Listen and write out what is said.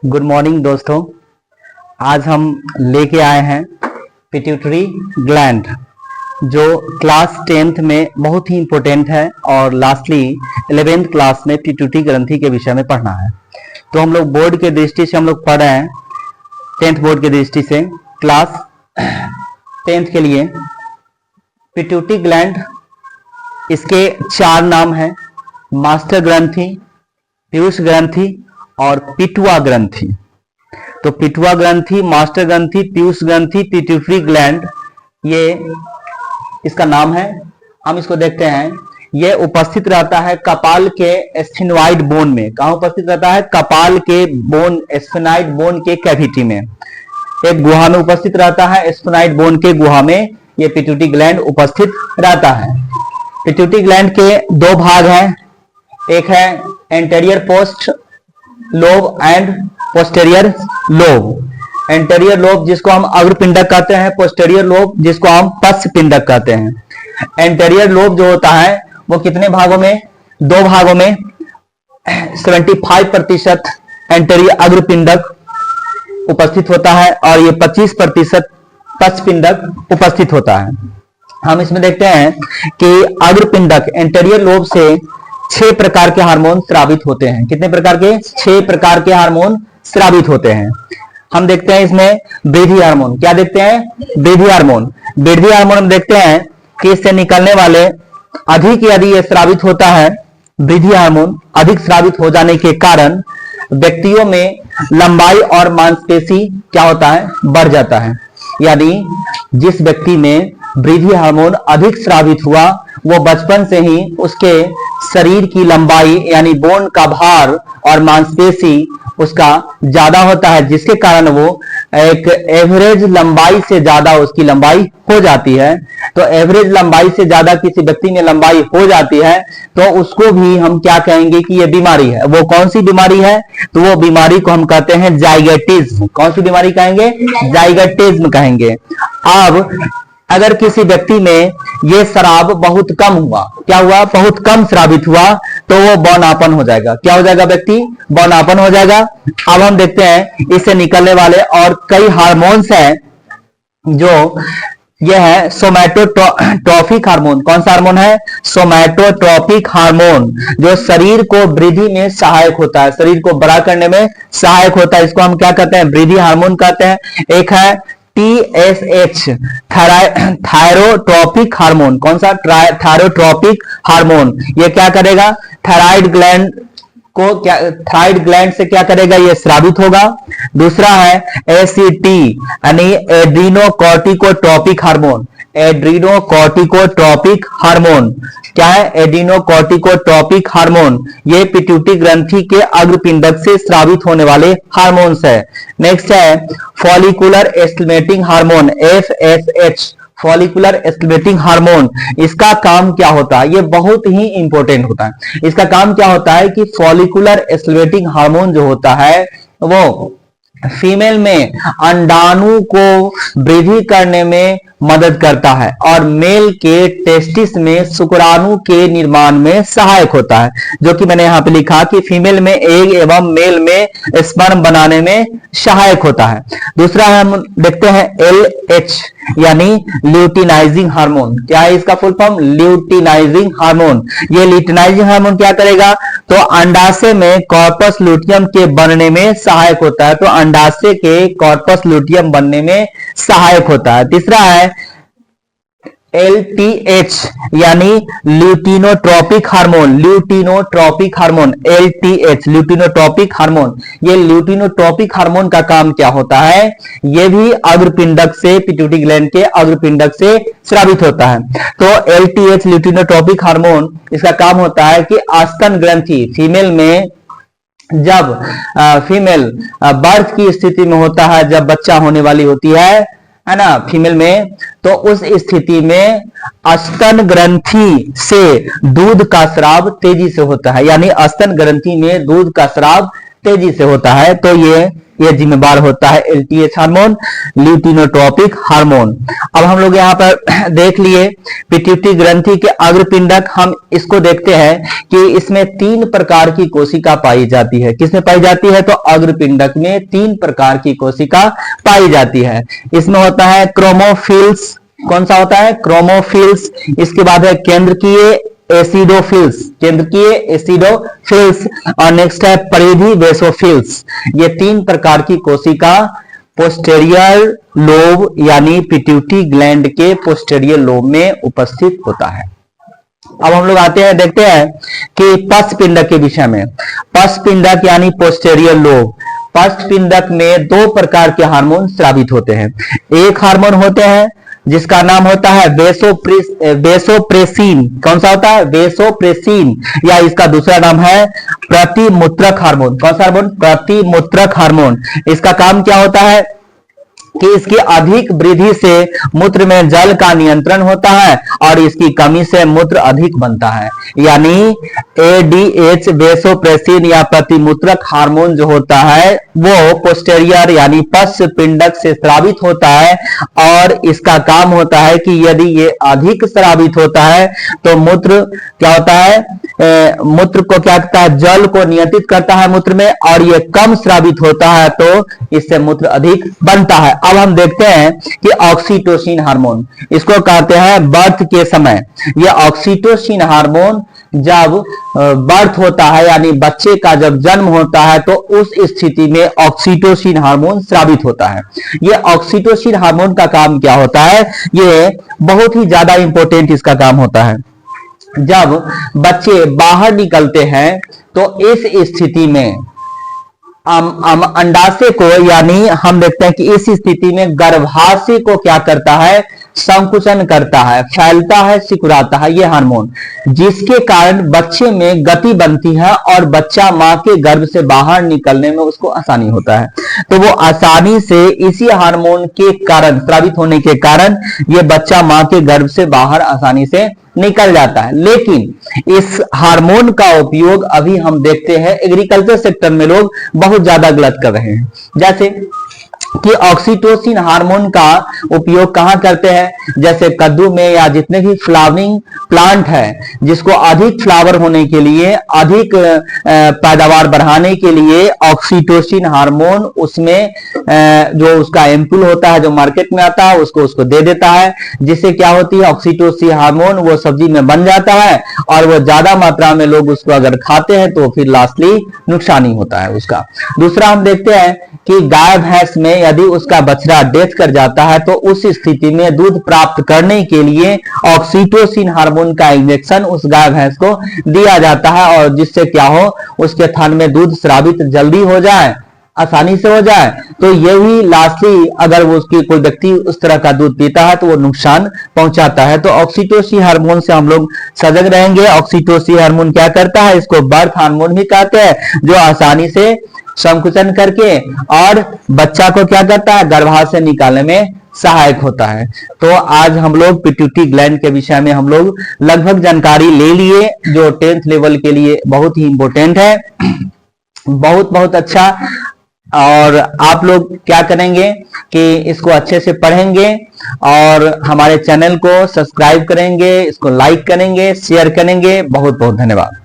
Good morning दोस्तों। आज हम लेके आए हैं पिट्यूटरी ग्लैंड जो क्लास 10th में बहुत ही इंपॉर्टेंट है और लास्टली 11th क्लास में पिट्यूटरी ग्रंथि के विषय में पढ़ना है। तो हम लोग बोर्ड के दृष्टि से हम लोग पढ़ रहे हैं 10th बोर्ड के दृष्टि से क्लास 10th के लिए पिट्यूटरी ग्लैंड। इसके 4 नाम हैं, मास्टर ग्रंथि, पीयूष ग्रंथि और पिटुआ ग्रंथि। तो पिटुआ ग्रंथि, मास्टर ग्रंथि, पीयूष ग्रंथि, पिट्यूटरी ग्लैंड, ये इसका नाम है। हम इसको देखते हैं। ये उपस्थित रहता है कपाल के स्फिनोइड बोन में। कहां उपस्थित रहता है? कपाल के बोन, स्फिनोइड बोन के कैविटी में, एक गुहा में उपस्थित रहता है। स्फिनोइड बोन के गुहा में ये पिट्यूटरी ग्लैंड उपस्थित रहता है। पिट्यूटरी ग्लैंड के 2 भाग हैं, एक है anterior post lobe and posterior lobe. Anterior lobe जिसको हम अग्रपिंडक कहते हैं, पोस्टेरियर लोब जिसको हम पश्च पिंडक कहते हैं। एंटेरियर लोब जो होता है वो कितने भागों में? 2 भागों में। 75% एंटेरियर अग्रपिंडक उपस्थित होता है और ये 25% पश्च पिंडक उपस्थित होता है। हम इसमें देखते हैं कि अग्रपिंडक एंटेरियर लोब से 6 प्रकार के हार्मोन स्रावित होते हैं। कितने प्रकार के? 6 प्रकार के हार्मोन स्रावित होते हैं। हम देखते हैं इसमें वृद्धि हार्मोन। क्या देखते हैं? वृद्धि हार्मोन। वृद्धि हार्मोन हम देखते हैं कि इससे निकलने वाले अधिक यदि ये स्रावित होता है, वृद्धि हार्मोन अधिक स्रावित हो जाने के कारण व्यक्तियों में लंबाई और मांसपेशी क्या होता है? बढ़ जाता है। यदि जिस व्यक्ति में वृद्धि हार्मोन अधिक स्रावित हुआ वो बचपन से ही उसके शरीर की लंबाई यानी बोन का भार और मांसपेशी उसका ज्यादा होता है, जिसके कारण वो एक एवरेज लंबाई से ज्यादा उसकी लंबाई हो जाती है। तो एवरेज लंबाई से ज्यादा किसी व्यक्ति में लंबाई हो जाती है तो उसको भी हम क्या कहेंगे कि ये बीमारी है। वो कौन सी बीमारी है? तो वो बीमारी को हम कहते हैं जाइगोटिज्म। कौन सी बीमारी कहेंगे? जाइगोटिज्म कहेंगे। अब अगर किसी व्यक्ति में ये शराब बहुत कम हुआ, क्या हुआ? बहुत कम स्रावित हुआ, तो वो बौनापन हो जाएगा। क्या हो जाएगा? व्यक्ति बौनापन हो जाएगा। अब हम देखते हैं इससे निकलने वाले और कई हार्मोन्स हैं जो ये है सोमैटोट्रोपिक हार्मोन। कौन सा हार्मोन है? सोमैटोट्रोपिक हार्मोन, जो शरीर को वृद्धि में सहायक होता है, शरीर को बड़ा करने में सहायक होता है। इसको हम क्या कहते हैं? वृद्धि हार्मोन कहते हैं। एक है TSH, थायरोट्रोपिक हार्मोन। कौन सा? Thyrotropic hormone. ये क्या करेगा? थायराइड ग्लैंड को क्या, थायराइड ग्लैंड से क्या करेगा? ये स्रावित होगा। दूसरा है ACT यानी एड्रीनोकॉर्टिकोट्रोपिक हार्मोन। एड्रीनोकॉर्टिकोट्रोपिक हार्मोन क्या है? एड्रीनोकॉर्टिकोट्रोपिक हार्मोन। ये पिट्यूटरी ग्रंथि के अग्रपिंडक से स्रावित होने वाले हार्मोन्स है। नेक्स्ट है follicular stimulating hormone, FSH, follicular stimulating hormone. इसका काम क्या होता है? ये बहुत ही इंपॉर्टेंट होता है। इसका काम क्या होता है कि फॉलिकुलर स्टिमुलेटिंग हार्मोन जो होता है वो फीमेल में अंडाणु को वृद्धि करने में मदद करता है और मेल के टेस्टिस में शुक्राणु के निर्माण में सहायक होता है, जो कि मैंने यहां पे लिखा कि फीमेल में एग एवं मेल में स्पर्म बनाने में सहायक होता है। दूसरा हम देखते हैं LH यानी ल्यूटिनाइजिंग हार्मोन। क्या है इसका फुल फॉर्म? Luteinizing hormone. ये ल्यूटिनाइजिंग हार्मोन क्या करेगा? तो अंडाशय में कॉर्पस लुटियम के बनने में सहायक होता है। तो अंडाशय के कॉर्पस लुटियम बनने में सहायक होता है। तीसरा है LTH यानी luteinotropic hormone. Luteinotropic hormone LTH, luteinotropic hormone. ये ल्यूटिनोट्रोपिक हार्मोन का काम क्या होता है? ये भी अग्रपिंडक से, पिट्यूटरी ग्लैंड के अग्रपिंडक से स्रावित होता है। तो LTH ल्यूटिनोट्रोपिक हार्मोन, इसका काम होता है कि आस्तन ग्रंथि फीमेल में जब फीमेल बर्थ की स्थिति में होता है, जब बच्चा होने वाली होती है ना फीमेल में, तो उस स्थिति में स्तन ग्रंथि से दूध का स्राव तेजी से होता है। यानी स्तन ग्रंथि में दूध का स्राव तेजी से होता है तो ये जिम्मेदार होता है एलटीएच हार्मोन, ल्यूटिनोट्रोपिक हार्मोन। अब हम लोग यहाँ पर देख लिए पिट्यूटरी ग्रंथि के अग्रपिंडक। हम इसको देखते हैं कि इसमें 3 प्रकार की कोशिका पाई जाती है। किसमें पाई जाती है? तो अग्रपिंडक में 3 प्रकार की कोशिका पाई जाती है। इसमें होता है क्रोमोफिल्स। कौन सा होता है? क्रोमोफिल्स। इसके बाद है केंद्रकीय एसिडोफिल्स, केंद्रकीय एसिडोफिल्स, और नेक्स्ट है परिधि बेसोफिल्स। ये 3 प्रकार की कोशिका पोस्टेरियर लोब यानी पिट्यूटरी ग्लैंड के पोस्टेरियर लोब में उपस्थित होता है। अब हम लोग आते हैं, देखते हैं कि पश्च पिंडक के विषय में। पश्च पिंडक यानी पोस्टेरियर लोब। पश्च पिंडक में 2 प्रकार के हार्मोन स्रावित होते हैं। एक हार्मोन होते हैं जिसका नाम होता है वेसोप्रेसिन। कौन सा होता है? वेसोप्रेसिन, या इसका दूसरा नाम है प्रतिमूत्रक हार्मोन। कौन सा हार्मोन? प्रतिमूत्रक हार्मोन। इसका काम क्या होता है कि इसकी अधिक वृद्धि से मूत्र में जल का नियंत्रण होता है और इसकी कमी से मूत्र अधिक बनता है। यानी एडीएच वेसोप्रेसिन या प्रतिमूत्रक हार्मोन जो होता है वो पोस्टेरियर यानी पश्च पिंडक से स्रावित होता है, और इसका काम होता है कि यदि ये अधिक स्रावित होता है तो मूत्र क्या होता है? मूत्र को क्या करता है? जल को नियंत्रित करता है मूत्र में, और ये कम स्रावित होता है तो इससे मूत्र अधिक बनता है। अब हम देखते हैं कि ऑक्सीटोसिन हार्मोन, इसको कहते हैं बर्थ के समय। ये ऑक्सीटोसिन हार्मोन जब बर्थ होता है यानी बच्चे का जब जन्म होता है तो उस स्थिति में ऑक्सीटोसिन हार्मोन स्रावित होता है। ये ऑक्सीटोसिन हार्मोन का काम क्या होता है? ये बहुत ही ज्यादा इंपॉर्टेंट इसका काम होता है। जब बच्चे बाहर निकलते हैं तो इस स्थिति में अंडाशय को, यानी हम देखते हैं कि इस स्थिति में गर्भाशय को क्या करता है? संकुचन करता है, फैलता है, सिकुड़ाता है ये हार्मोन, जिसके कारण बच्चे में गति बनती है और बच्चा मां के गर्भ से बाहर निकलने में उसको आसानी होता है। तो वो आसानी से इसी हार्मोन के कारण, स्रावित होने के कारण ये बच्चा मां के गर्भ से बाहर आसानी से निकल जाता है। लेकिन इस हार्मोन का उपयोग अभी हम देखते हैं एग्रीकल्चर सेक्टर में लोग बहुत ज्यादा गलत कर रहे हैं। जैसे कि ऑक्सीटोसिन हार्मोन का उपयोग कहां करते हैं? जैसे कद्दू में या जितने भी फ्लावरिंग प्लांट है, जिसको अधिक फ्लावर होने के लिए, अधिक पैदावार बढ़ाने के लिए ऑक्सीटोसिन हार्मोन उसमें जो उसका एम्पूल होता है जो मार्केट में आता है उसको दे देता है, जिससे क्या होती है? ऑक्सीटोसिन हार्मोन वो सब्जी में बन जाता है और वो ज्यादा मात्रा में लोग उसको अगर खाते हैं तो फिर लास्टली नुकसान ही होता है उसका। दूसरा हम देखते हैं कि गाय भैंस में यदि उसका बछड़ा डेथ कर जाता है तो उस स्थिति में दूध प्राप्त करने के लिए ऑक्सीटोसिन हार्मोन का इंजेक्शन उस गाय भैंस को दिया जाता है, और जिससे क्या हो? उसके थन में दूध स्रावित जल्दी हो जाए, आसानी से हो जाए। तो यही लास्टली अगर वो उसकी कोई व्यक्ति उस तरह का दूध पीता है तो वो नुकसान पहुंचाता है। तो ऑक्सीटोसिन हार्मोन से हम लोग सजग रहेंगे। ऑक्सीटोसिन हार्मोन क्या करता है? इसको बर्थ हार्मोन भी कहते हैं, जो आसानी से संकुचन करके और बच्चा को क्या करता है? गर्भाशय निकालने में सहायक होता है। तो आज हम लोग पिट्यूटरी ग्लैंड के विषय में हम लोग लगभग जानकारी ले लिए, जो 10th लेवल के लिए बहुत ही इंपॉर्टेंट है। बहुत बहुत अच्छा। और आप लोग क्या करेंगे कि इसको अच्छे से पढ़ेंगे और हमारे चैनल को सब्सक्राइब करेंगे, इसको लाइक करेंगे, शेयर करेंगे। बहुत बहुत धन्यवाद।